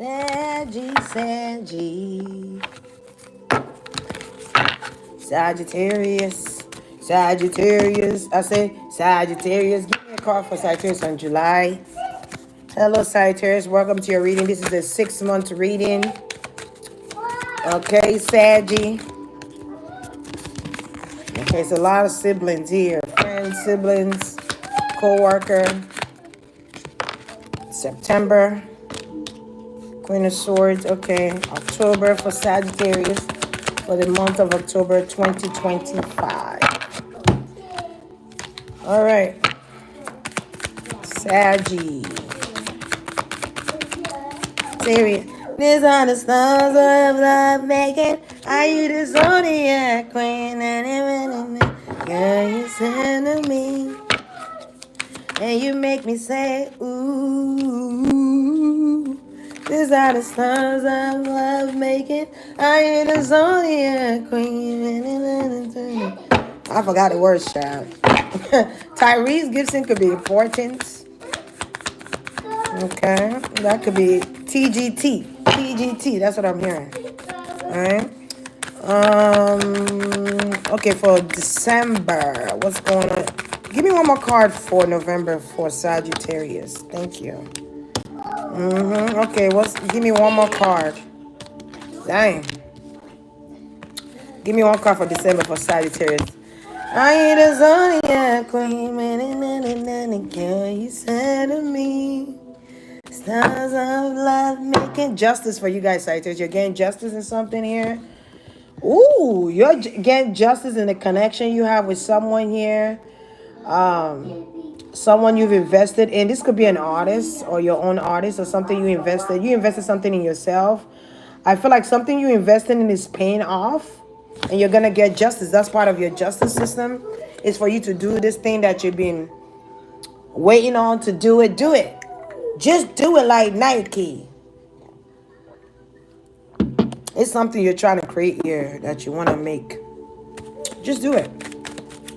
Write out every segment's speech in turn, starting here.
Saggy. Sagittarius. Sagittarius. I say Sagittarius. Give me a card for Sagittarius on July. Hello, Sagittarius. Welcome to your reading. This is a 6-month reading. Okay, Saggy. Okay, it's a lot of siblings here. Friends, siblings, co-worker. September. Queen of Swords. Okay, October for Sagittarius. For the month of October 2025. All right. Saggy. Serious. These are the stars of love making. Are you the zodiac queen? Girl, you send to me. And you make me say, ooh. These are the stars of love making. Are you the zodiac queen? I forgot the words, child. Tyrese Gibson could be important. Okay, that could be TGT. TGT, that's what I'm hearing. Alright. Okay, for December, what's going on? Give me one more card for November for Sagittarius. Thank you. Okay, give me one more card. Dang. Give me one card for December for Sagittarius. I ain't a zodiac queen, girl, you said to me. Stars of love making justice for you guys, Sagittarius. You're getting justice in something here. Ooh, you're getting justice in the connection you have with someone here. Someone you've invested in. This could be an artist or your own artist or something you invested. You invested something in yourself. I feel like something you invested in is paying off. And you're going to get justice. That's part of your justice system. Is for you to do this thing that you've been waiting on to do it. Do it. Just do it like Nike. It's something you're trying to create here that you want to make. Just do it.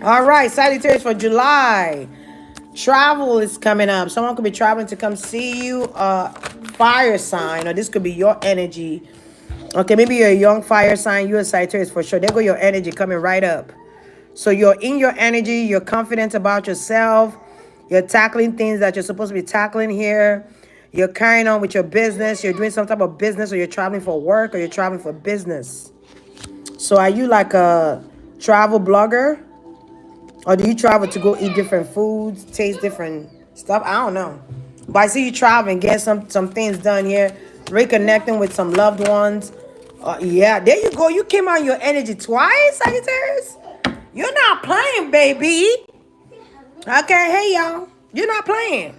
All right. Sagittarius for July. Travel is coming up. Someone could be traveling to come see you. Fire sign. Or this could be your energy. Okay, maybe you're a young fire sign. You're a Sagittarius for sure. There go your energy coming right up. So you're in your energy. You're confident about yourself. You're tackling things that you're supposed to be tackling here. You're carrying on with your business. You're doing some type of business, or you're traveling for work, or you're traveling for business. So are you like a travel blogger? Or do you travel to go eat different foods, taste different stuff? I don't know. But I see you traveling, get some things done here. Reconnecting with some loved ones. Yeah, there you go. You came on your energy twice, Sagittarius. You're not playing, baby. Okay, hey, y'all. You're not playing.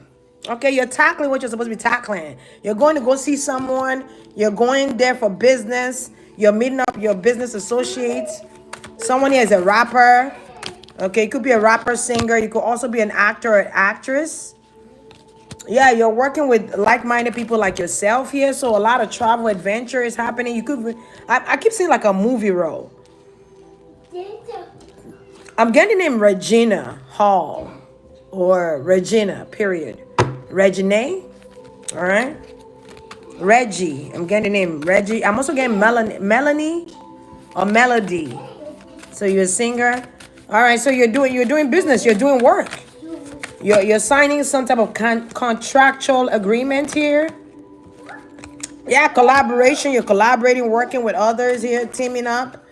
Okay, you're tackling what you're supposed to be tackling. You're going to go see someone. You're going there for business. You're meeting up your business associates. Someone here is a rapper. Okay, it could be a rapper, singer. You could also be an actor or actress. Yeah, you're working with like-minded people like yourself here. So a lot of travel adventure is happening. You could, I keep saying like a movie role. I'm getting the name Regina Hall or Regina, period. Regine, all right? Reggie, I'm getting the name Reggie. I'm also getting Melanie or Melody. So you're a singer. All right, so you're doing business. You're doing work. You're signing some type of contractual agreement here. Yeah, collaboration. You're collaborating, working with others here, teaming up.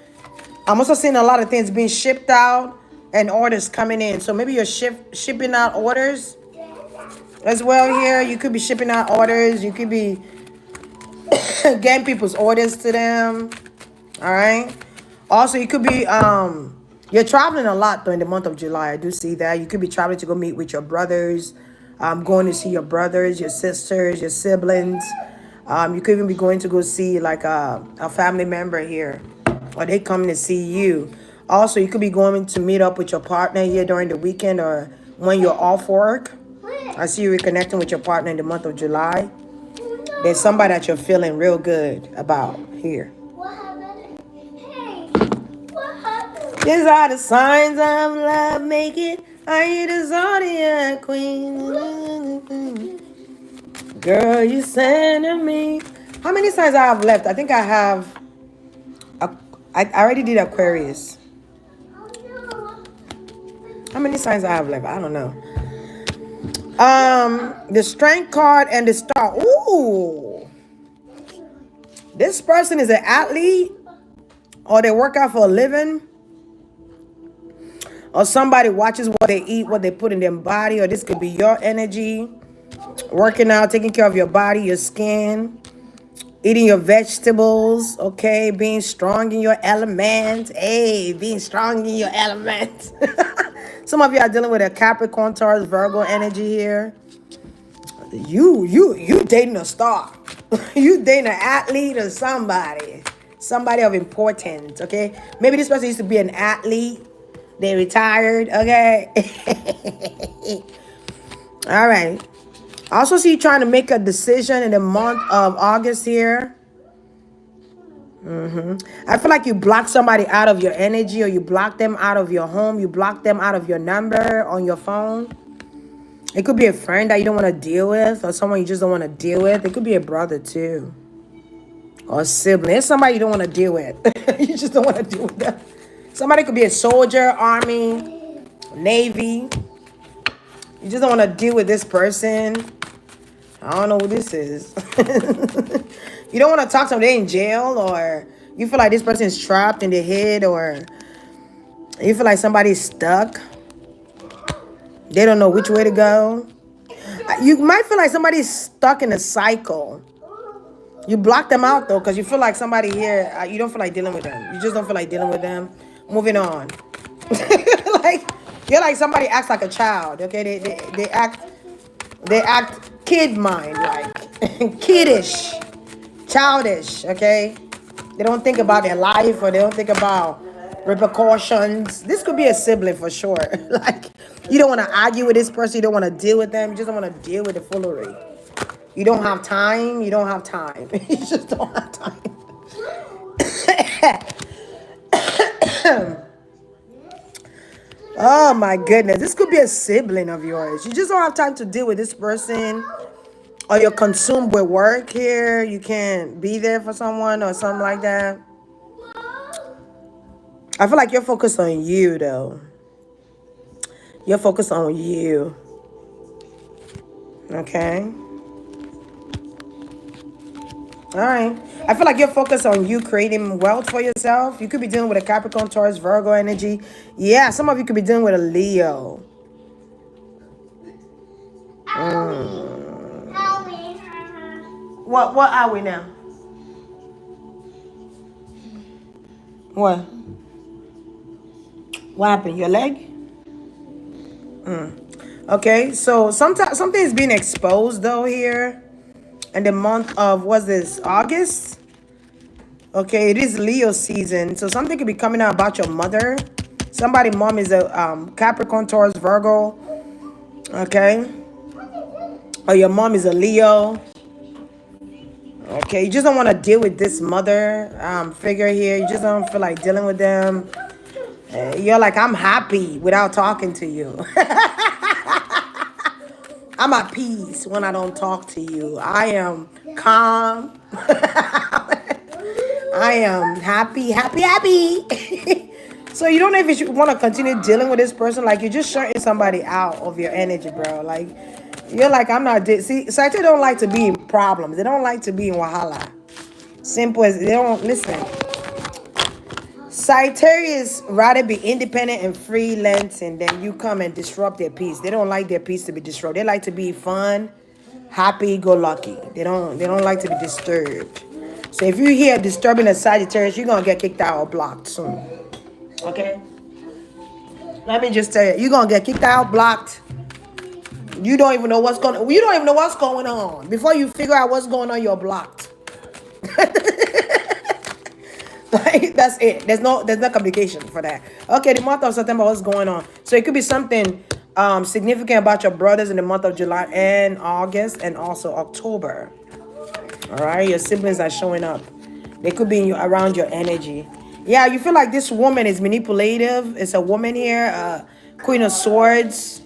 I'm also seeing a lot of things being shipped out and orders coming in. So maybe you're shipping out orders as well here. You could be shipping out orders. You could be getting people's orders to them. All right. Also, you could be you're traveling a lot during the month of July. I do see that. You could be traveling to go meet with your brothers, going to see your brothers, your sisters, your siblings. You could even be going to go see like a family member here, or they coming to see you. Also, you could be going to meet up with your partner here during the weekend or when you're off work. I see you reconnecting with your partner in the month of July. There's somebody that you're feeling real good about here. These are the signs of love making. Are you the zodiac queen? Girl, you send to me. How many signs I have left? I think I have. I already did Aquarius. How many signs I have left? I don't know. The Strength card and the Star. Ooh. This person is an athlete, or they work out for a living, or somebody watches what they eat, what they put in their body, or this could be your energy. Working out, taking care of your body, your skin, eating your vegetables, okay? Being strong in your element. Hey, being strong in your element. Some of you are dealing with a Capricorn, Taurus, Virgo energy here. You dating a star. You dating an athlete or somebody. Somebody of importance, okay? Maybe this person used to be an athlete. They retired, okay? All right. I also see you trying to make a decision in the month of August here. I feel like you block somebody out of your energy, or you block them out of your home. You block them out of your number on your phone. It could be a friend that you don't want to deal with, or someone you just don't want to deal with. It could be a brother too, or a sibling. It's somebody you don't want to deal with. You just don't want to deal with them. Somebody could be a soldier, army, navy. You just don't want to deal with this person. I don't know who this is. You don't want to talk to them. They're in jail, or you feel like this person is trapped in their head, or you feel like somebody's stuck. They don't know which way to go. You might feel like somebody's stuck in a cycle. You block them out, though, because you feel like somebody here, you don't feel like dealing with them. You just don't feel like dealing with them. Moving on. Like, you're like somebody acts like a child, okay? They act kid mind, like kiddish, childish, okay? They don't think about their life, or they don't think about repercussions. This could be a sibling for sure. Like, you don't want to argue with this person. You don't want to deal with them. You just don't want to deal with the foolery. You don't have time. You don't have time. You just don't have time. Oh my goodness. This could be a sibling of yours. You just don't have time to deal with this person, or you're consumed with work here. You can't be there for someone or something like that. I feel like you're focused on you, though. You're focused on you. Okay. All right. I feel like you're focused on you creating wealth for yourself. You could be dealing with a Capricorn, Taurus, Virgo energy. Yeah, some of you could be dealing with a Leo. What are we now? What? What happened? Your leg? Okay, so sometimes something is being exposed though here in the month of, what's this, August? Okay, it is Leo season, so something could be coming out about your mother. Somebody's mom is a Capricorn, Taurus, Virgo. Okay, or your mom is a Leo. Okay, you just don't want to deal with this mother figure here. You just don't feel like dealing with them. You're like, I'm happy without talking to you. I'm at peace when I don't talk to you. I am calm. I am happy. So you don't know if you want to continue dealing with this person. Like, you're just shutting somebody out of your energy, bro. Like, you're like, I'm not. See, Sagittarius don't like to be in problems. They don't like to be in wahala. Simple as, they don't listen. Sagittarius rather be independent and freelance, and then you come and disrupt their peace. They don't like their peace to be disrupted. They like to be fun, happy, go lucky. They don't like to be disturbed. So if you hear disturbing a Sagittarius, you're gonna get kicked out or blocked soon. Okay? Let me just tell you, you're gonna get kicked out, blocked. You don't even know what's going on. Before you figure out what's going on, you're blocked. Like, that's it. There's no communication for that. Okay, the month of September, what's going on? So it could be something significant about your brothers in the month of July and August, and also October. All right, your siblings are showing up. They could be around your energy. Yeah, you feel like this woman is manipulative. It's a woman here, Queen of Swords.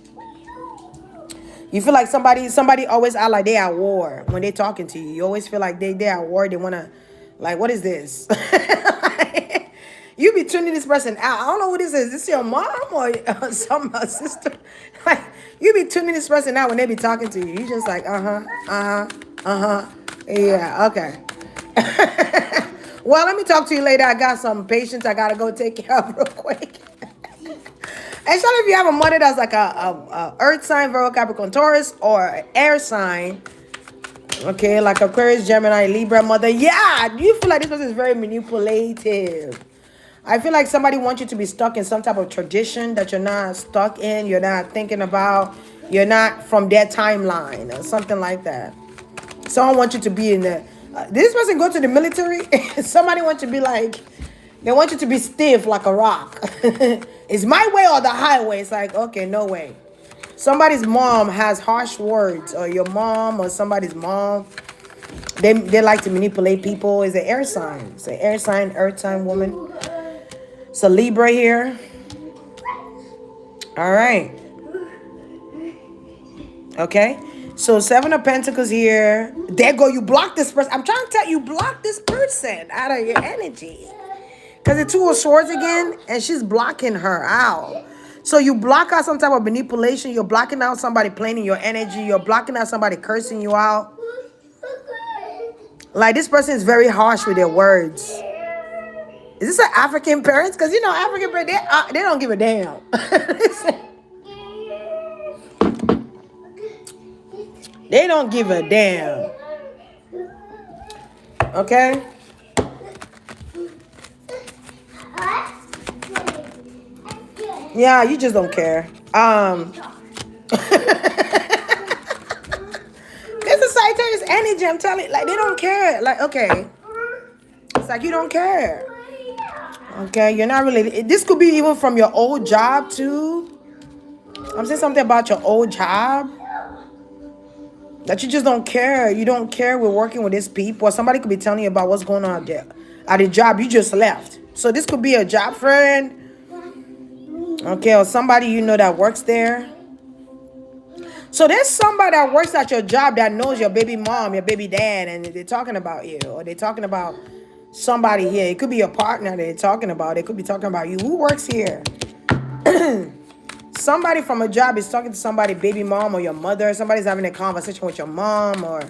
You feel like somebody always act like they at war when they talking to you. You always feel like they at war. They wanna, like, what is this? You be tuning this person out. I don't know who this is. This your mom or some sister? Like, you be tuning this person out when they be talking to you. You just like, yeah, okay. Well, let me talk to you later. I got some patients I gotta go take care of real quick. Especially if you have a mother that's like a Earth sign, Virgo, Capricorn, Taurus, or an air sign. Okay, like Aquarius, Gemini, Libra mother. Yeah, you feel like this person is very manipulative. I feel like somebody wants you to be stuck in some type of tradition that you're not stuck in. You're not thinking about. You're not from their timeline or something like that. Someone wants you to be in the... this person go to the military. Somebody wants you to be like... They want you to be stiff like a rock. It's my way or the highway. It's like, okay, no way. Somebody's mom has harsh words, or your mom or somebody's mom. They like to manipulate people. It's an air sign. It's an air sign, earth sign woman. It's a Libra here. All right. Okay. So 7 of Pentacles here. There go. You block this person. I'm trying to tell you, block this person out of your energy. Because the 2 of Swords again, and she's blocking her out. So you block out some type of manipulation. You're blocking out somebody playing in your energy. You're blocking out somebody cursing you out. Like, this person is very harsh with their words. Is this an African parents? Because, you know, African parents, they don't give a damn. They don't give a damn. Okay? Yeah, you just don't care. This is Sagittarius energy. I'm telling you, like, they don't care. Like, okay. It's like you don't care. Okay, you're not really... This could be even from your old job, too. I'm saying something about your old job. That you just don't care. You don't care with working with these people. Or somebody could be telling you about what's going on out there. At the job you just left. So this could be a job friend. Okay, or somebody you know that works there. So there's somebody that works at your job that knows your baby mom, your baby dad, and they're talking about you. Or they're talking about somebody here. It could be a partner that they're talking about. They could be talking about you. Who works here? Somebody from a job is talking to somebody, baby mom or your mother. Somebody's having a conversation with your mom or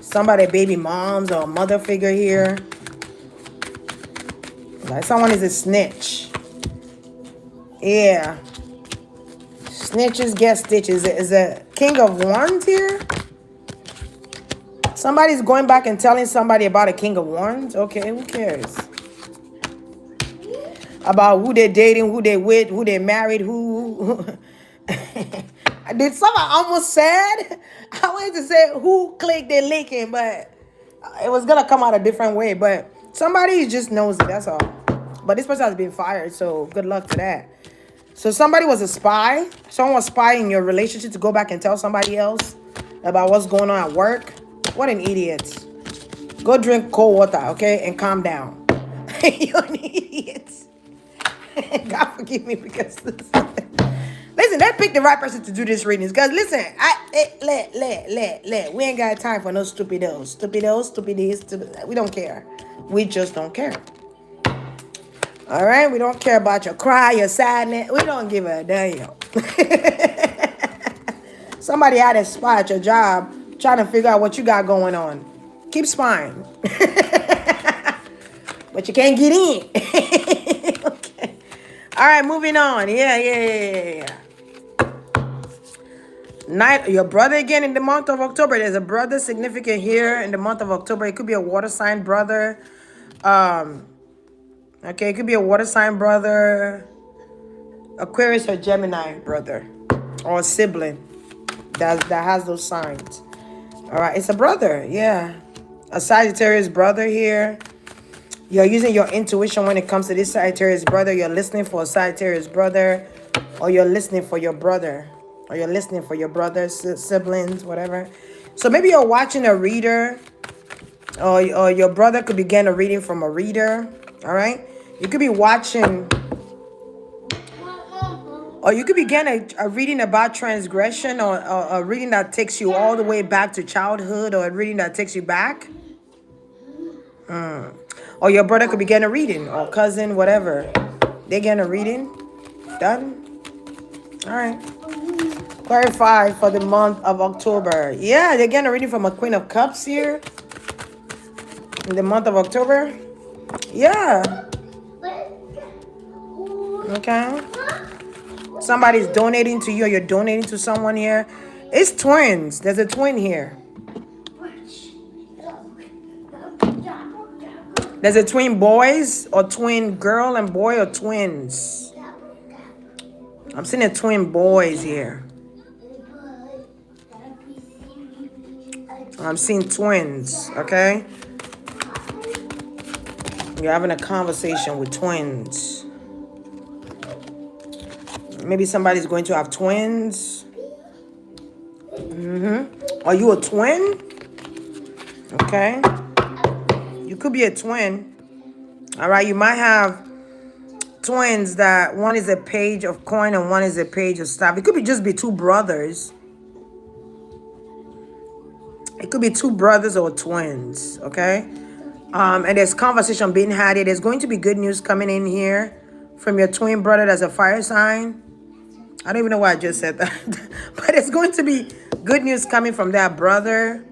somebody, baby moms or a mother figure here. Like someone is a snitch. Yeah. Snitches get stitches. Is a King of Wands here? Somebody's going back and telling somebody about a King of Wands? Okay, who cares? About who they're dating, who they with, who they married, who... Did someone almost said? I wanted to say who clicked they licking, but it was going to come out a different way. But somebody just knows it, that's all. But this person has been fired, so good luck to that. So somebody was a spy. Someone was spying your relationship to go back and tell somebody else about what's going on at work. What an idiot. Go drink cold water, okay? And calm down. You're an idiot. God forgive me because... Listen, they picked the right person to do this readings. Because listen, we ain't got time for no stupidos. Stupidos. We don't care. We just don't care. All right? We don't care about your cry, your sadness. We don't give a damn. Somebody had a spy at your job trying to figure out what you got going on. Keep spying. But you can't get in. Okay. All right, moving on. Yeah. Your brother again in the month of October. There's a brother significant here in the month of October. It could be a water sign brother. Okay, it could be a water sign brother, Aquarius or Gemini brother, or a sibling that has those signs. All right, it's a brother, yeah. A Sagittarius brother here. You're using your intuition when it comes to this Sagittarius brother. You're listening for a Sagittarius brother, or you're listening for your brother, or you're listening for your brothers, siblings, whatever. So maybe you're watching a reader, or your brother could be getting a reading from a reader, all right? You could be watching, Or you could be getting a reading about transgression, or a reading that takes you all the way back to childhood, or a reading that takes you back. Or your brother could be getting a reading, or cousin, whatever. They getting a reading. Done. All right. Clarify for the month of October. Yeah, they're getting a reading from a Queen of Cups here. In the month of October. Yeah. Okay. Somebody's donating to you, or you're donating to someone here. It's twins. There's a twin here. There's a twin boys, or twin girl and boy, or twins. I'm seeing a twin boys here. I'm seeing twins, okay? You're having a conversation with twins. Maybe somebody's going to have twins. Are you a twin? Okay. You could be a twin. All right. You might have twins that one is a page of coin and one is a page of staff. It could just be two brothers. It could be two brothers or twins. Okay. And there's conversation being had here. There's going to be good news coming in here from your twin brother that's a fire sign. I don't even know why I just said that. But it's going to be good news coming from that brother.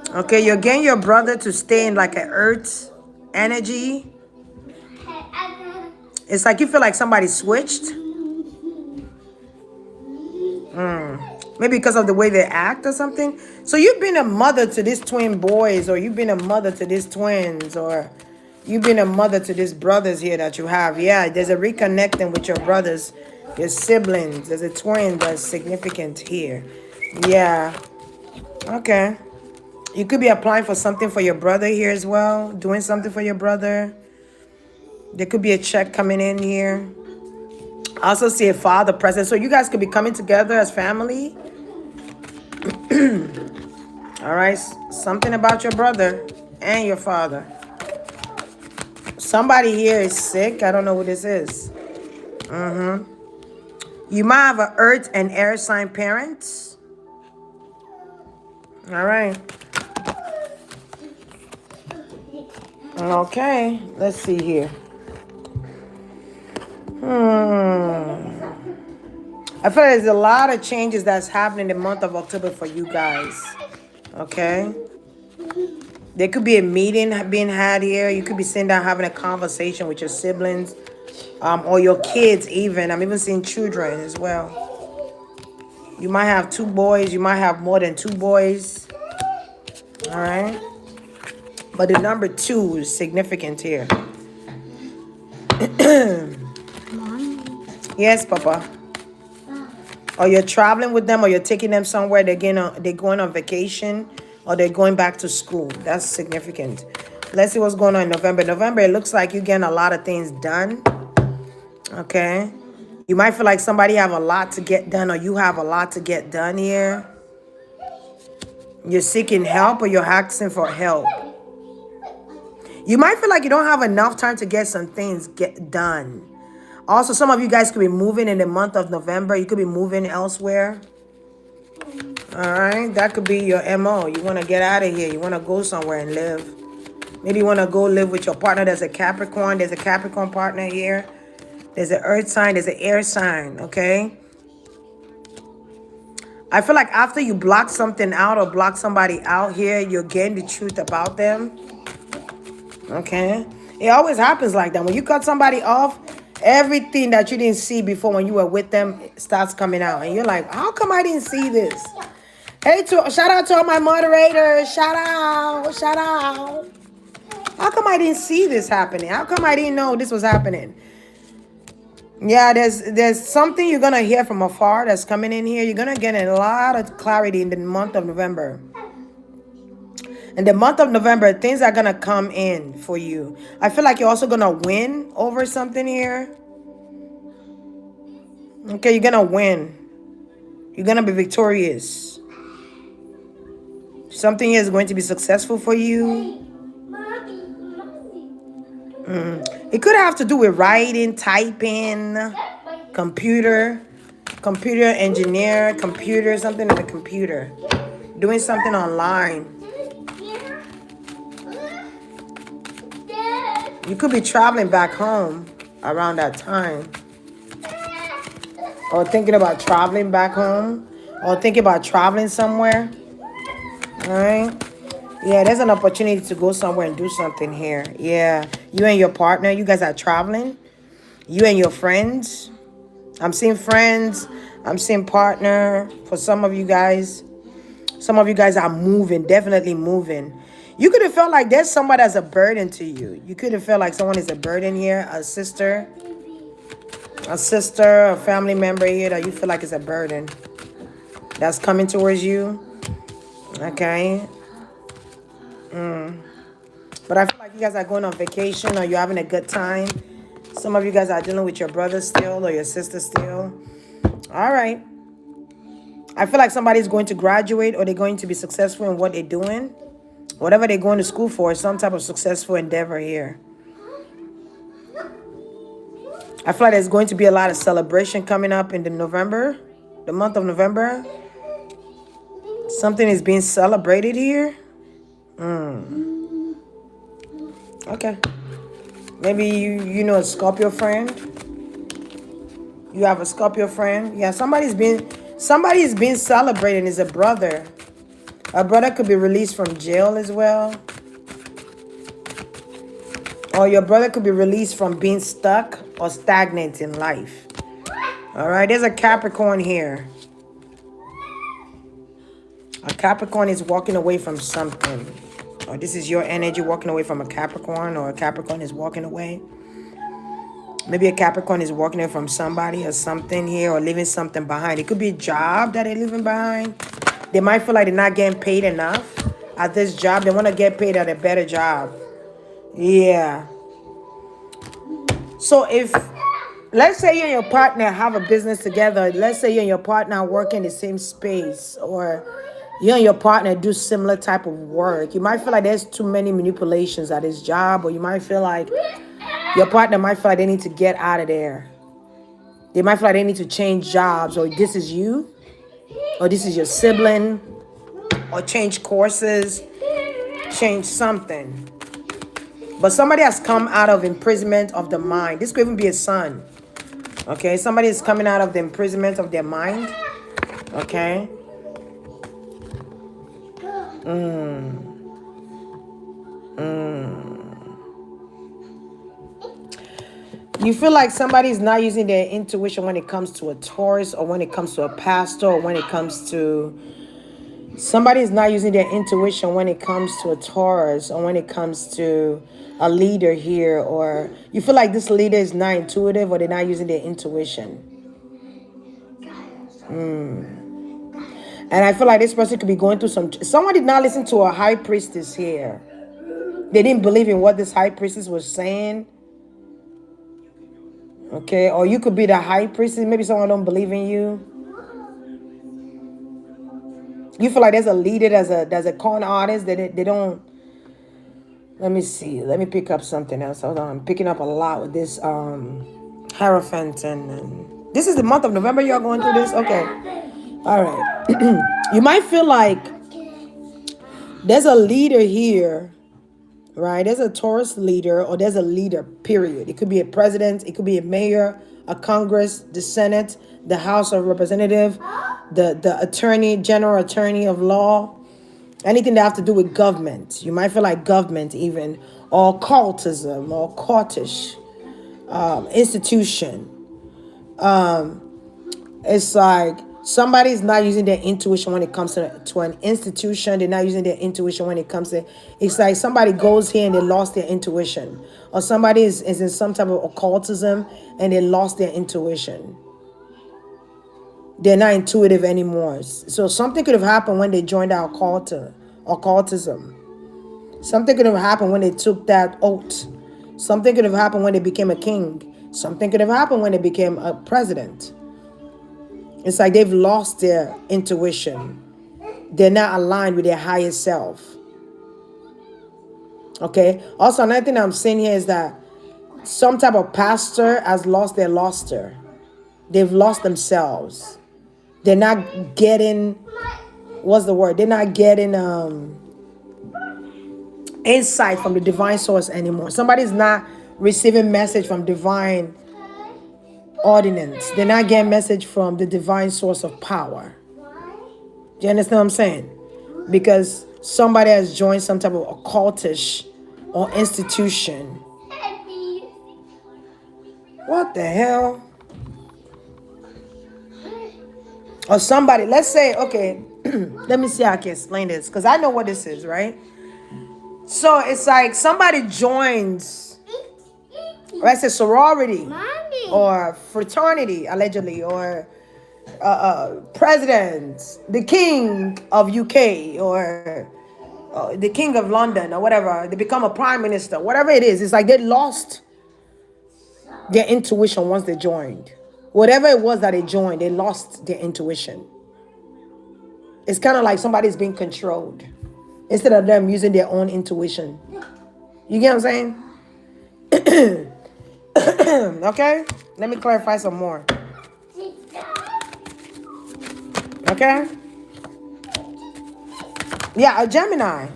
Okay, you're getting your brother to stay in like an earth energy. It's like you feel like somebody switched. Maybe because of the way they act or something. So you've been a mother to these twin boys, or you've been a mother to these twins, or you've been a mother to these brothers here that you have. Yeah, there's a reconnecting with your brothers. Your siblings. There's a twin that's significant here. Yeah. Okay. You could be applying for something for your brother here as well. Doing something for your brother. There could be a check coming in here. I also see a father present. So you guys could be coming together as family. All right. Something about your brother and your father. Somebody here is sick. I don't know who this is. You might have an earth and air sign parents. All right. Okay. Let's see here. I feel like there's a lot of changes that's happening in the month of October for you guys. Okay. There could be a meeting being had here. You could be sitting down having a conversation with your siblings. Or your kids even. I'm even seeing children as well. You might have two boys. You might have more than two boys. All right. But the number 2 is significant here. Yes, Papa. Or you're traveling with them, or you're taking them somewhere. They're going on vacation, or they're going back to school. That's significant. Let's see what's going on in November. November, it looks like you're getting a lot of things done. Okay. You might feel like somebody have a lot to get done, or you have a lot to get done here. You're seeking help, or you're asking for help. You might feel like you don't have enough time to get some things done. Also, some of you guys could be moving in the month of November. You could be moving elsewhere. All right. That could be your MO. You want to get out of here. You want to go somewhere and live. Maybe you want to go live with your partner. There's a Capricorn. There's a Capricorn partner here. There's an earth sign. There's an air sign. Okay. I feel like after you block something out or block somebody out here, you're getting the truth about them. Okay. It always happens like that. When you cut somebody off, everything that you didn't see before when you were with them starts coming out. And you're like, how come I didn't see this? Hey, shout out to all my moderators. Shout out. Shout out. How come I didn't see this happening? How come I didn't know this was happening? Yeah, there's something you're going to hear from afar that's coming in here. You're going to get a lot of clarity in the month of November. In the month of November, things are going to come in for you. I feel like you're also going to win over something here. Okay, you're going to win. You're going to be victorious. Something is going to be successful for you. It could have to do with writing, typing. computer engineer, something in the computer, doing something online. You could be traveling back home around that time, or thinking about traveling back home, or thinking about traveling somewhere. All right. Yeah, there's an opportunity to go somewhere and do something here. Yeah, you and your partner, you guys are traveling. You and your friends. I'm seeing friends. I'm seeing partner for some of you guys. Some of you guys are moving, definitely moving. You could have felt like there's somebody that's a burden to you. You could have felt like someone is a burden here, a sister, a family member here that you feel like is a burden that's coming towards you. Okay. But I feel like you guys are going on vacation or you're having a good time. Some of you guys are dealing with your brother still or your sister still. All right. I feel like somebody's going to graduate or they're going to be successful in what they're doing. Whatever they're going to school for, some type of successful endeavor here. I feel like there's going to be a lot of celebration coming up in the month of November. Something is being celebrated here. Okay. Maybe you know a Scorpio friend. You have a Scorpio friend. Yeah, somebody is being celebrated. Is a brother. A brother could be released from jail as well. Or your brother could be released from being stuck or stagnant in life. All right, there's a Capricorn here. A Capricorn is walking away from something. Or this is your energy walking away from a Capricorn, or a Capricorn is walking away. Maybe a Capricorn is walking away from somebody or something here, or leaving something behind. It could be a job that they're leaving behind. They might feel like they're not getting paid enough at this job. They want to get paid at a better job. Yeah. So if, let's say you and your partner have a business together. Let's say you and your partner work in the same space, or you and your partner do similar type of work. You might feel like there's too many manipulations at this job, or you might feel like your partner might feel like they need to get out of there. They might feel like they need to change jobs, or this is you, or this is your sibling, or change courses, change something. But somebody has come out of imprisonment of the mind. This could even be a son. Okay, somebody is coming out of the imprisonment of their mind. Okay. You feel like somebody's not using their intuition when it comes to a Taurus, or when it comes to a pastor, or when it comes to... Somebody's not using their intuition when it comes to a Taurus, or when it comes to a leader here, or you feel like this leader is not intuitive, or they're not using their intuition. And I feel like this person could be going through someone did not listen to a high priestess here. They didn't believe in what this high priestess was saying. Okay, or you could be the high priestess. Maybe someone don't believe in you. You feel like there's a leader, there's a con artist that they don't. Let me see. Let me pick up something else. Hold on. I'm picking up a lot with this Hierophant, and this is the month of November. You're going through this? Okay. All right. You might feel like there's a leader here, right? There's a Taurus leader, or there's a leader, period. It could be a president. It could be a mayor, a Congress, the Senate, the House of Representatives, the attorney, general attorney of law, anything that have to do with government. You might feel like government even, or cultism, or cultish institution. It's like somebody's not using their intuition when it comes to an institution. They're not using their intuition when it comes to... It's like somebody goes here and they lost their intuition. Or somebody is in some type of occultism and they lost their intuition. They're not intuitive anymore. So something could have happened when they joined our occultism. Something could have happened when they took that oath. Something could have happened when they became a king. Something could have happened when they became a president. It's like they've lost their intuition. They're not aligned with their higher self. Okay. Also, another thing I'm saying here is that some type of pastor has lost their luster. They've lost themselves. They're not getting, what's the word? They're not getting insight from the divine source anymore. Somebody's not receiving message from divine ordinance. They're not getting message from the divine source of power. Do you understand what I'm saying? Because somebody has joined some type of occultish or institution. What the hell? Or somebody, let's say, okay, let me see how I can explain this, because I know what this is, right? So it's like somebody joins, let's say, sorority or fraternity, allegedly, or president, the king of UK, or the king of London, or whatever. They become a prime minister, whatever it is. It's like they lost their intuition once they joined. Whatever it was that they joined, they lost their intuition. It's kind of like somebody's being controlled instead of them using their own intuition. You get what I'm saying? Okay? Let me clarify some more. Okay? Yeah, a Gemini.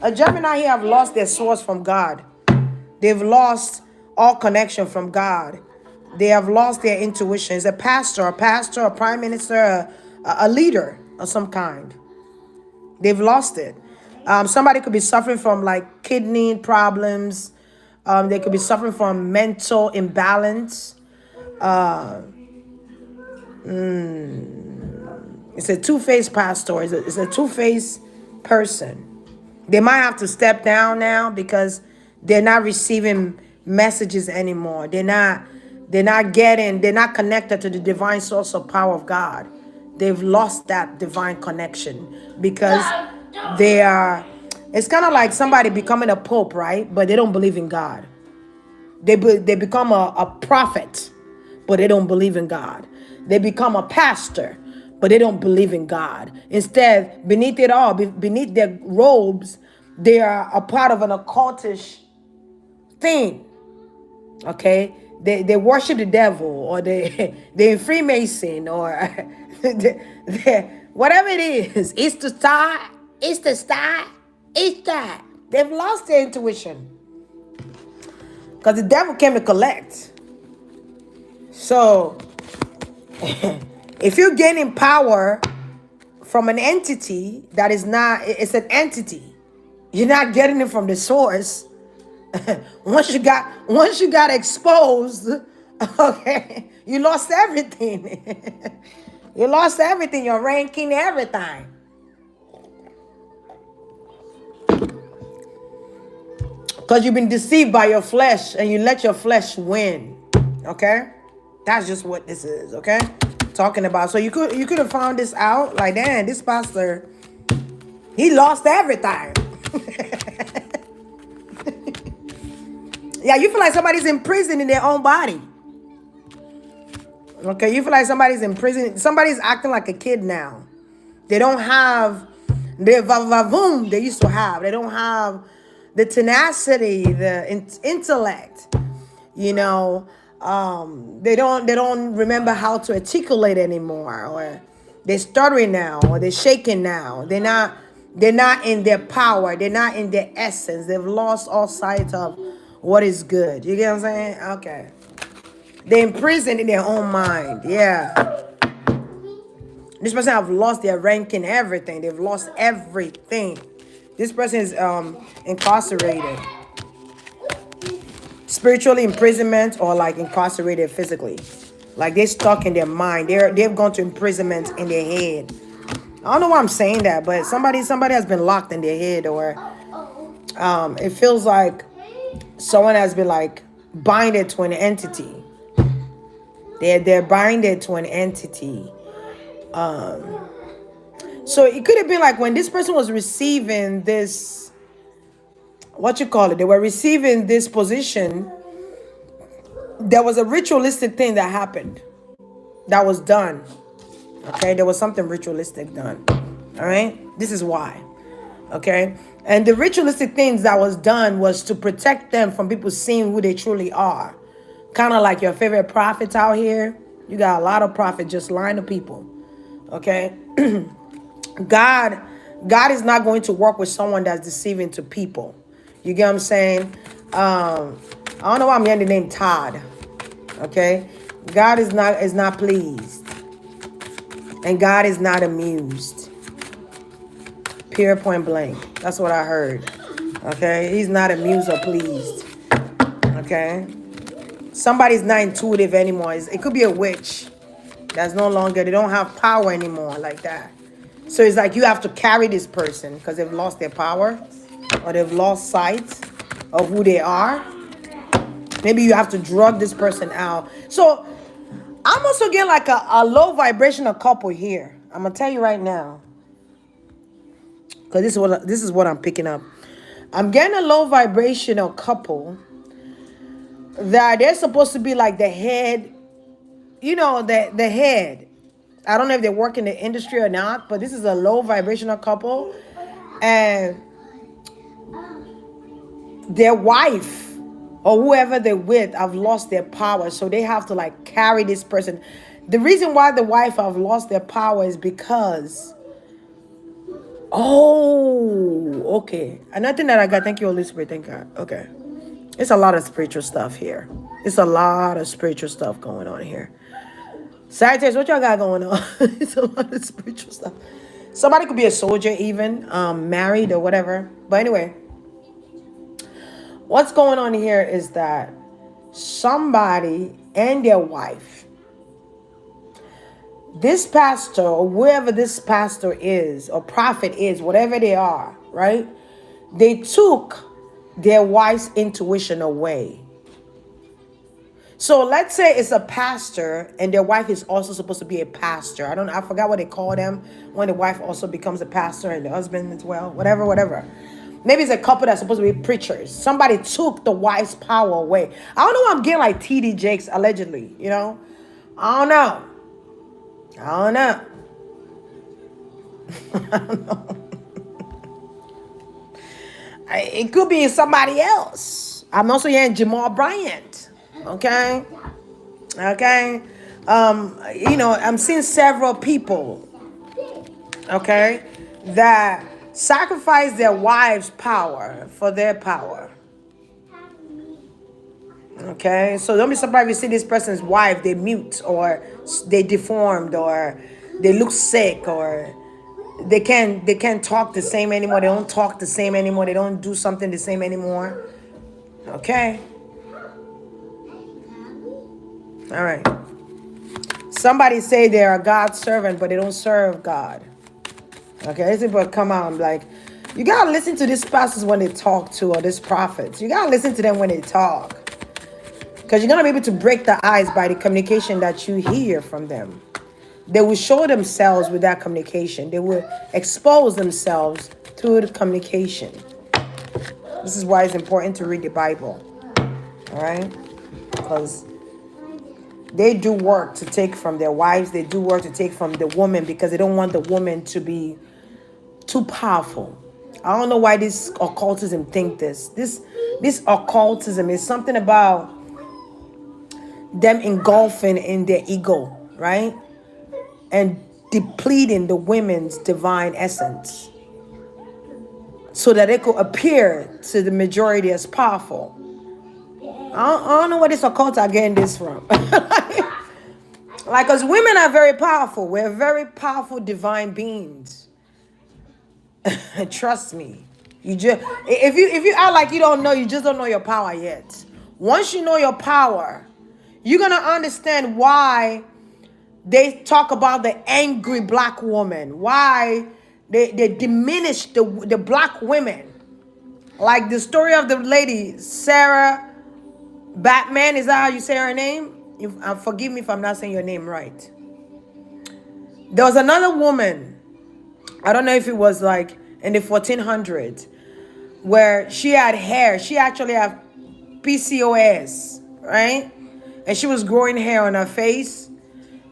A Gemini here have lost their source from God. They've lost all connection from God. They have lost their intuition. It's a pastor, a prime minister, a leader of some kind. They've lost it. Somebody could be suffering from like kidney problems. They could be suffering from mental imbalance. It's a two-faced pastor. It's a two-faced person. They might have to step down now because they're not receiving messages anymore. They're not connected to the divine source of power of God. They've lost that divine connection because it's kind of like somebody becoming a pope, right? But they don't believe in God. They become a prophet, but they don't believe in God. They become a pastor, but they don't believe in God. Instead, beneath it all, beneath their robes, they are a part of an occultish thing. Okay? They worship the devil, or they're in Freemason, or whatever it is. It's the star. It's the star. It's that. They've lost their intuition. Because the devil came to collect. So, if you're gaining power from an entity that is not, it's an entity. You're not getting it from the source. Once you got exposed, okay, you lost everything. You lost everything, your ranking, everything. Because you've been deceived by your flesh and you let your flesh win. Okay? That's just what this is, okay? Talking about. So you could have found this out. Like, damn, this pastor, he lost everything. Yeah, you feel like somebody's in prison in their own body. Okay, you feel like somebody's in prison. Somebody's acting like a kid now. They don't have the vavavoom they used to have. They don't have the tenacity, the intellect. You know, they don't remember how to articulate anymore, or they're stuttering now, or they're shaking now. They're not in their power. They're not in their essence. They've lost all sight of what is good. You get what I'm saying? Okay. They're imprisoned in their own mind. Yeah. This person have lost their ranking, everything. They've lost everything. This person is incarcerated. Spiritually imprisonment, or like incarcerated physically. Like they're stuck in their mind. They've gone to imprisonment in their head. I don't know why I'm saying that, but somebody has been locked in their head, or it feels like someone has been like binded to an entity. They're binded to an entity. So it could have been like when this person was receiving this, they were receiving this position, there was a ritualistic thing that happened, that was done. Okay, there was something ritualistic done. All right, this is why. Okay, and the ritualistic things that was done was to protect them from people seeing who they truly are. Kind of like your favorite prophets out here, You got a lot of prophets just lying to people. Okay? God is not going to work with someone that's deceiving to people. You get what I'm saying? I don't know why I'm hearing the name Todd. Okay? God is not pleased. And God is not amused. Pure point blank. That's what I heard. Okay? He's not amused or pleased. Okay? Somebody's not intuitive anymore. It could be a witch that's no longer, they don't have power anymore like that. So it's like you have to carry this person because they've lost their power or they've lost sight of who they are. Maybe you have to drug this person out. So I'm also getting like a low vibrational couple here. I'm going to tell you right now. Because this is what I'm picking up. I'm getting a low vibrational couple that they're supposed to be like the head, you know, the head. I don't know if they work in the industry or not, but this is a low vibrational couple. And their wife or whoever they're with have lost their power. So they have to like carry this person. The reason why the wife have lost their power is because, okay. Another thing that I got, thank you, Holy Spirit, thank God. Okay. It's a lot of spiritual stuff here. It's a lot of spiritual stuff going on here. Sagittarius, what y'all got going on? It's a lot of spiritual stuff. Somebody could be a soldier even, married or whatever. But anyway, what's going on here is that somebody and their wife, this pastor or whoever this pastor is or prophet is, whatever they are, right? They took their wife's intuition away. So let's say it's a pastor and their wife is also supposed to be a pastor. I forgot what they call them when the wife also becomes a pastor and the husband as well, whatever. Maybe it's a couple that's supposed to be preachers. Somebody took the wife's power away. I don't know why I'm getting like TD Jakes allegedly, you know? I don't know. I don't know. It could be somebody else. I'm also hearing Jamal Bryant. Okay. You know, I'm seeing several people, okay, that sacrifice their wives' power for their power. Okay, so don't be surprised if you see this person's wife, they mute or they deformed or they look sick or they can't talk the same anymore. They don't talk the same anymore. They don't do something the same anymore. Okay. All right. Somebody say they're a God servant, but they don't serve God. Okay, these people come out and like, you gotta listen to these pastors when they talk to, or these prophets. You gotta listen to them when they talk. Because you're gonna be able to break the ice by the communication that you hear from them. They will show themselves with that communication. They will expose themselves through the communication. This is why it's important to read the Bible. All right? Because they do work to take from their wives. They do work to take from the woman because they don't want the woman to be too powerful. I don't know why this occultism think this. This occultism is something about them engulfing in their ego, right? And depleting the women's divine essence so that it could appear to the majority as powerful. I don't know where this occult are getting this from. Like, because women are very powerful. We're very powerful divine beings. Trust me. If you act like you don't know, you just don't know your power yet. Once you know your power, you're going to understand why they talk about the angry black woman. Why they diminish the black women. Like the story of the lady, Sarah Batman, is that how you say her name? Forgive me if I'm not saying your name right. There was another woman, I don't know if it was like in the 1400s, where she had hair. She actually had PCOS, right? And she was growing hair on her face.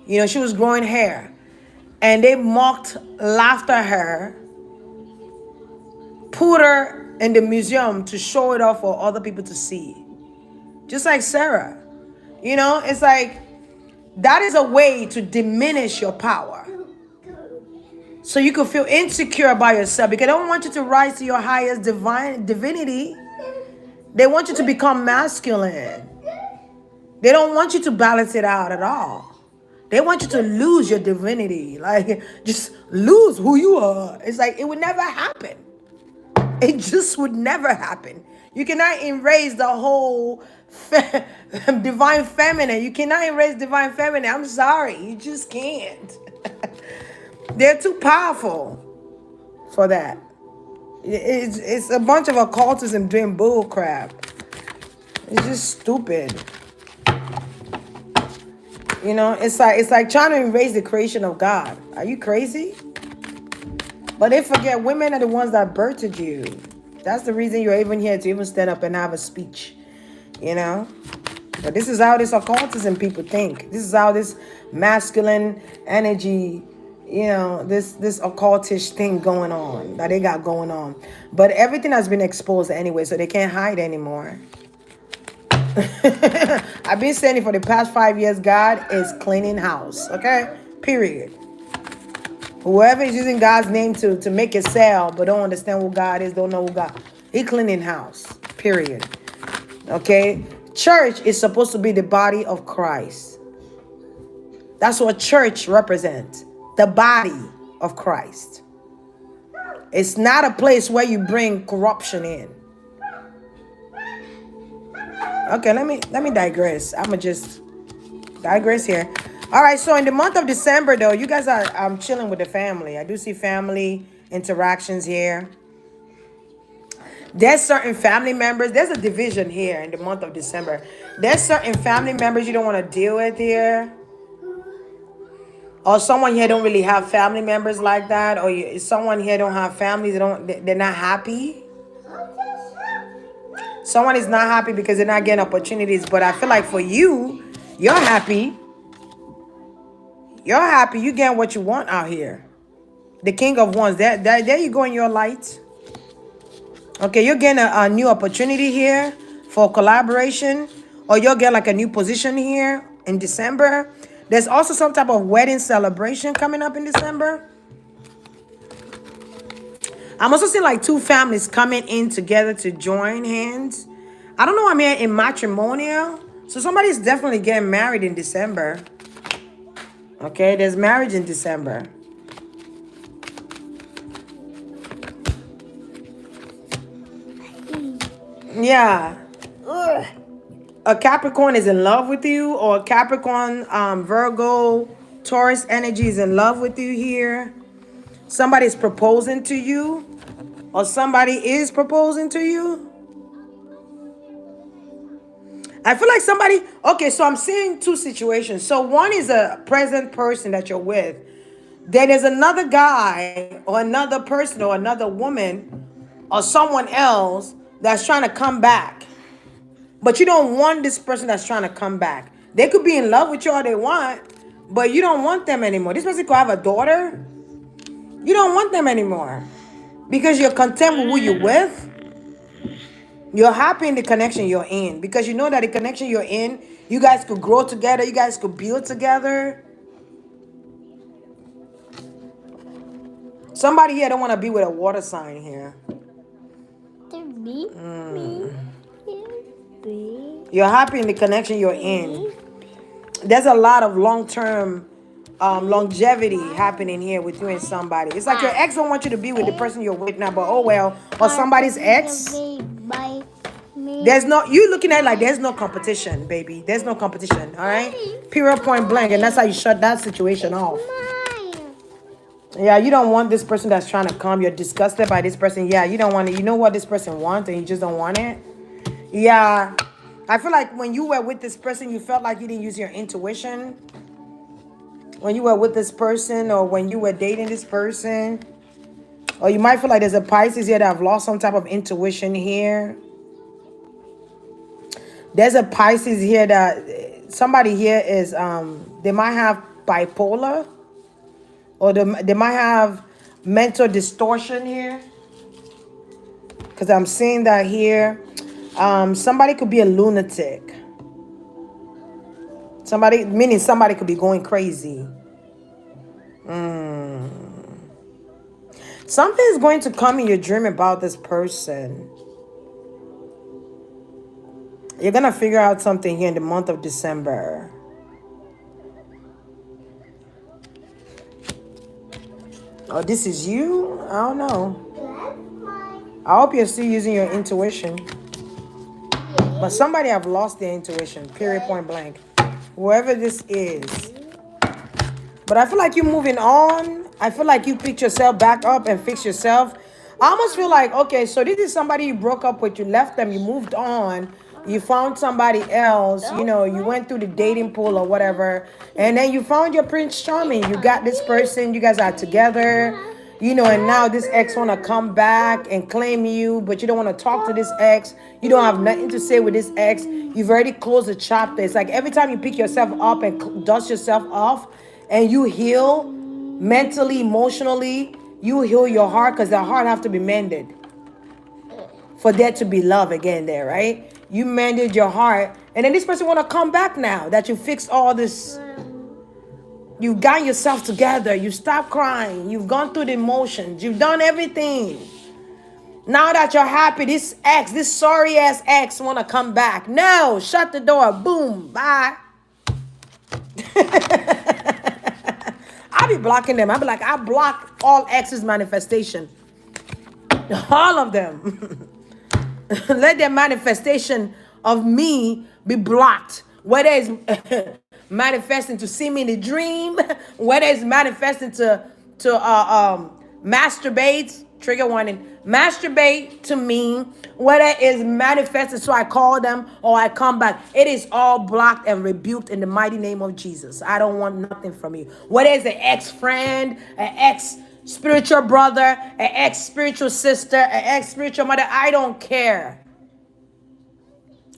You know, she was growing hair. And they mocked, laughed at her, put her in the museum to show it off for other people to see. Just like Sarah. You know, it's like That is a way to diminish your power. So you can feel insecure about yourself because they don't want you to rise to your highest divinity. They want you to become masculine. They don't want you to balance it out at all. They want you to lose your divinity. Like, just lose who you are. It's like, it would never happen. It just would never happen. You cannot erase the whole divine feminine. You cannot erase divine feminine. I'm sorry. You just can't. They're too powerful for that. It's a bunch of occultism doing bull crap. It's just stupid. You know, it's like trying to erase the creation of God. Are you crazy? But they forget women are the ones that birthed you. That's the reason you're even here, to even stand up and have a speech. You know? But this is how this occultism people think. This is how this masculine energy, you know, this occultish thing going on, that they got going on. But everything has been exposed anyway, so they can't hide anymore. I've been saying it for the past 5 years. God is cleaning house. Okay? Period. Whoever is using God's name to make it sell, but don't understand who God is, don't know who God, he cleaning house. Period. Okay? Church is supposed to be the body of Christ. That's what church represents. The body of Christ. It's not a place where you bring corruption in. Okay, let me digress. I'ma just digress here. All right, so in the month of December, though, you guys are chilling with the family. I do see family interactions here. There's certain family members. There's a division here in the month of December. There's certain family members you don't want to deal with here. Or someone here don't really have family members like that. Or someone here don't have families. They're not happy. Someone is not happy because they're not getting opportunities. But I feel like for you, you're happy. You're happy. You getting what you want out here. The King of Wands. There you go in your light. Okay, you're getting a new opportunity here for collaboration. Or you'll get like a new position here in December. There's also some type of wedding celebration coming up in December. I'm also seeing like two families coming in together to join hands. I don't know, I'm here in matrimonial. So somebody's definitely getting married in December. Okay, there's marriage in December. Yeah. Ugh. A Capricorn is in love with you, or a Capricorn, Virgo, Taurus energy is in love with you here. Somebody's proposing to you, or somebody is proposing to you. I feel like somebody, okay, so I'm seeing two situations. So one is a present person that you're with. Then there's another guy or another person or another woman or someone else that's trying to come back. But you don't want this person that's trying to come back. They could be in love with you all they want, but you don't want them anymore. This person could have a daughter. You don't want them anymore because you're content with who you're with. You're happy in the connection you're in because you know that the connection you're in, you guys could grow together. You guys could build together. Somebody here don't want to be with a water sign here. You're happy in the connection you're in. There's a lot of long-term longevity happening here with you and somebody. It's like your ex don't want you to be with the person you're with now, but oh well. Or somebody's ex. There's no, you looking at it like there's no competition, baby. There's no competition, all right? Period, point blank. And that's how you shut that situation off. Yeah, you don't want this person that's trying to come. You're disgusted by this person. Yeah, you don't want it. You know what this person wants and you just don't want it. Yeah. I feel like when you were with this person, you felt like you didn't use your intuition. When you were with this person or when you were dating this person. Or you might feel like there's a Pisces here that have lost some type of intuition here. There's a Pisces here that somebody here is, they might have bipolar. Or they might have mental distortion here. Because I'm seeing that here. Somebody could be a lunatic. Somebody, meaning somebody could be going crazy. Something is going to come in your dream about this person. You're going to figure out something here in the month of December. Oh, this is you? I don't know. I hope you're still using your intuition. But somebody have lost their intuition, period, point blank. Whoever this is. But I feel like you're moving on. I feel like you picked yourself back up and fixed yourself. I almost feel like, okay, so this is somebody you broke up with. You left them. You moved on. You found somebody else. You know, you went through the dating pool or whatever. And then you found your Prince Charming. You got this person. You guys are together. You know, and now this ex want to come back and claim you, but you don't want to talk to this ex. You don't have nothing to say with this ex. You've already closed the chapter. It's like every time you pick yourself up and dust yourself off and you heal mentally, emotionally, you heal your heart, because the heart have to be mended for there to be love again there, right? You mended your heart, and then this person want to come back now that you fixed all this. You've got yourself together. You stopped crying. You've gone through the emotions. You've done everything. Now that you're happy, this ex, this sorry ass ex want to come back. No, shut the door. Boom. Bye. I'll be blocking them. I'll be like, I block all exes manifestation. All of them. Let their manifestation of me be blocked. Whether it's manifesting to see me in the dream, whether it's manifesting to masturbate, trigger warning, masturbate to me, whether it's manifesting so I call them or I come back, it is all blocked and rebuked in the mighty name of Jesus. I don't want nothing from you. Whether it's an ex-friend, an ex-spiritual brother, an ex-spiritual sister, an ex-spiritual mother, I don't care.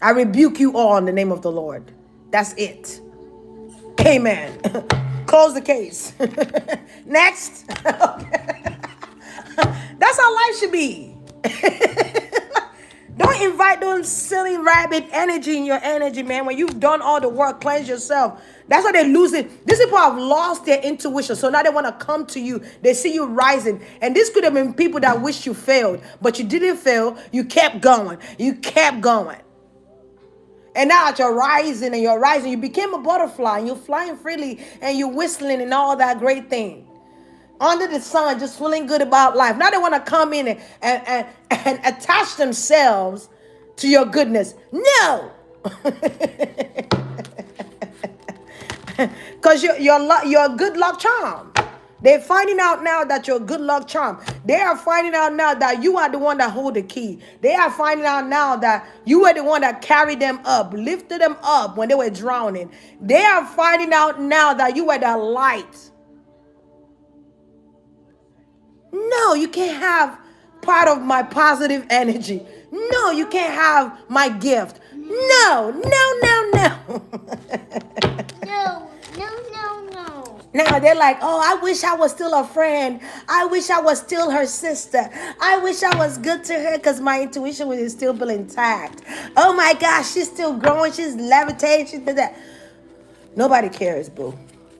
I rebuke you all in the name of the Lord. That's it. Amen. Close the case. Next. That's how life should be. Don't invite those silly rabbit energy in your energy, man. When you've done all the work, cleanse yourself. That's why they lose it. These people have lost their intuition. So now they want to come to you. They see you rising. And this could have been people that wish you failed. But you didn't fail. You kept going. You kept going. And now that you're rising, you became a butterfly, and you're flying freely, and you're whistling and all that great thing. Under the sun, just feeling good about life. Now they want to come in and attach themselves to your goodness. No! Because you're a good luck charm. They're finding out now that you're a good luck charm. They are finding out now that you are the one that hold the key. They are finding out now that you were the one that carried them up, lifted them up when they were drowning. They are finding out now that you were the light. No, you can't have part of my positive energy. No, you can't have my gift. No. No. Now they're like, oh, I wish I was still a friend. I wish I was still her sister. I wish I was good to her because my intuition was still intact. Oh my gosh, she's still growing. She's levitating. She's did that. Nobody cares, boo.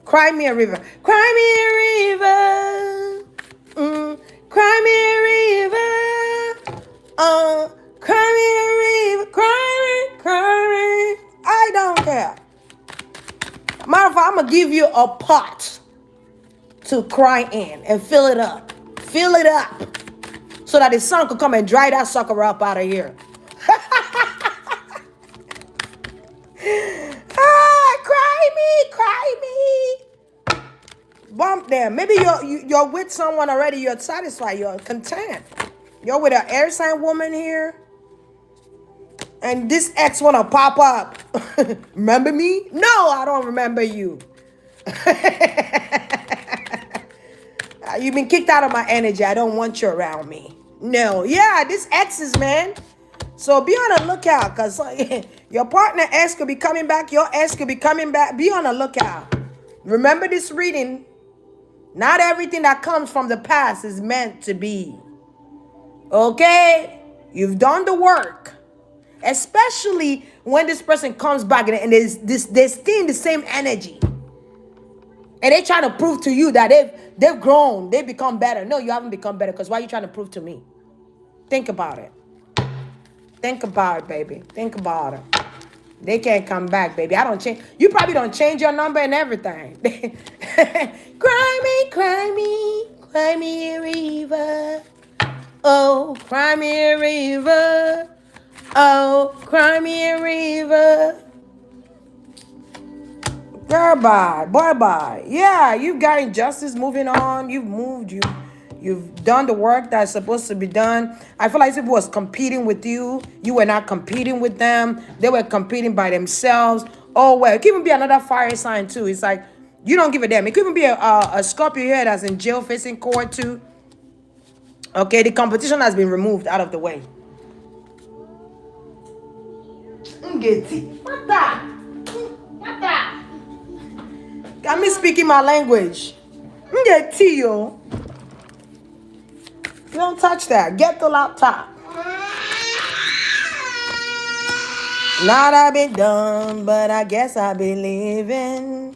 Cry me a river. Cry me a river. Cry me a river. Cry me a river. Cry me. I don't care. Matter of fact, I'm going to give you a pot to cry in and fill it up. Fill it up. So that the sun could come and dry that sucker up out of here. Cry me. Bump them. Maybe you're with someone already. You're satisfied. You're content. You're with an air sign woman here. And this ex want to pop up. Remember me? No, I don't remember you. You've been kicked out of my energy. I don't want you around me. No. Yeah, this ex is, man. So be on the lookout, because your partner ex could be coming back. Your ex could be coming back. Be on the lookout. Remember this reading. Not everything that comes from the past is meant to be. Okay? You've done the work. Especially when this person comes back and they're still in the same energy. And they trying to prove to you that they've grown, they become better. No, you haven't become better, because why are you trying to prove to me? Think about it. Think about it, baby. Think about it. They can't come back, baby. I don't change. You probably don't change your number and everything. Cry me, cry me, cry me a river. Oh, cry me a river. Oh, cry me a river. Girl, bye. Boy, bye. Yeah, you've got injustice moving on. You've moved. You've done the work that's supposed to be done. I feel like people was competing with you. You were not competing with them. They were competing by themselves. Oh, well, it could even be another fire sign, too. It's like, you don't give a damn. It could even be a Scorpio here that's in jail facing court, too. Okay, the competition has been removed out of the way. What that? What that? Got me speaking my language. You don't touch that. Get the laptop. Not I've been done, but I guess I've been living.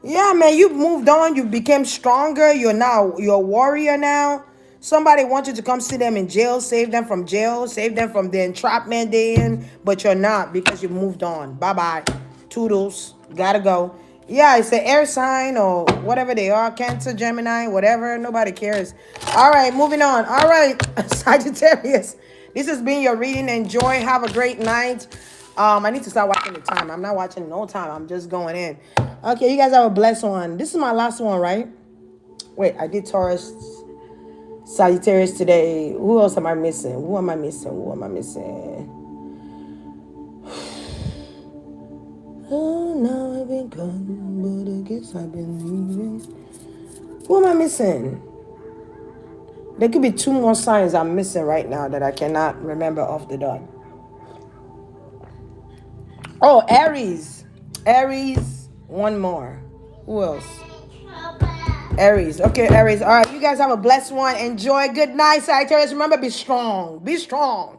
Yeah, man, you moved on. You became stronger. You're a warrior now. Somebody wants you to come see them in jail, save them from jail, save them from the entrapment they're in, but you're not, because you moved on. Bye-bye. Toodles. Gotta go. Yeah, it's an air sign or whatever they are. Cancer, Gemini, whatever. Nobody cares. All right, moving on. All right, Sagittarius. This has been your reading. Enjoy. Have a great night. I need to start watching the time. I'm not watching no time. I'm just going in. Okay, you guys have a blessed one. This is my last one, right? Wait, I did Taurus, Sagittarius today. Who else am I missing? Who am I missing? Oh, now I've been gone, but I guess I've been leaving. Who am I missing? There could be 2 more signs I'm missing right now that I cannot remember off the dot. Oh, Aries. Aries, 1 more. Who else? Aries. Okay, Aries. All right, you guys have a blessed one. Enjoy. Good night, Sagittarius. Remember, be strong. Be strong.